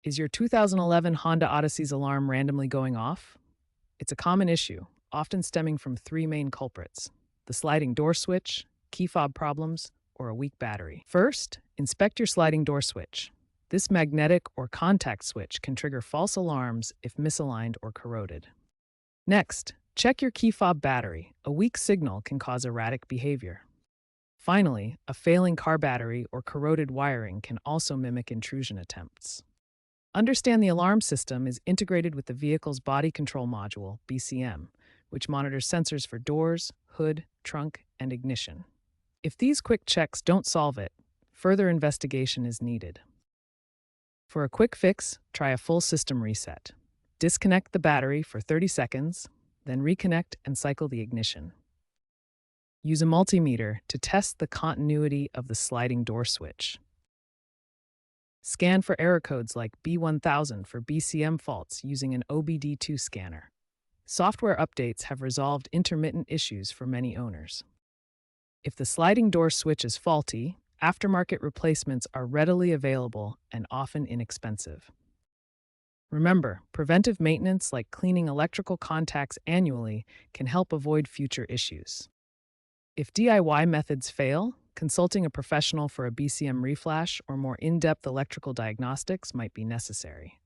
Is your 2011 Honda Odyssey's alarm randomly going off? It's a common issue, often stemming from three main culprits: the sliding door switch, key fob problems, or a weak battery. First, inspect your sliding door switch. This magnetic or contact switch can trigger false alarms if misaligned or corroded. Next, check your key fob battery. A weak signal can cause erratic behavior. Finally, a failing car battery or corroded wiring can also mimic intrusion attempts. Understand the alarm system is integrated with the vehicle's body control module, BCM, which monitors sensors for doors, hood, trunk, and ignition. If these quick checks don't solve it, further investigation is needed. For a quick fix, try a full system reset. Disconnect the battery for 30 seconds, then reconnect and cycle the ignition. Use a multimeter to test the continuity of the sliding door switch. Scan for error codes like B1000 for BCM faults using an OBD2 scanner. Software updates have resolved intermittent issues for many owners. If the sliding door switch is faulty, aftermarket replacements are readily available and often inexpensive. Remember, preventive maintenance like cleaning electrical contacts annually can help avoid future issues. If DIY methods fail, consulting a professional for a BCM reflash or more in-depth electrical diagnostics might be necessary.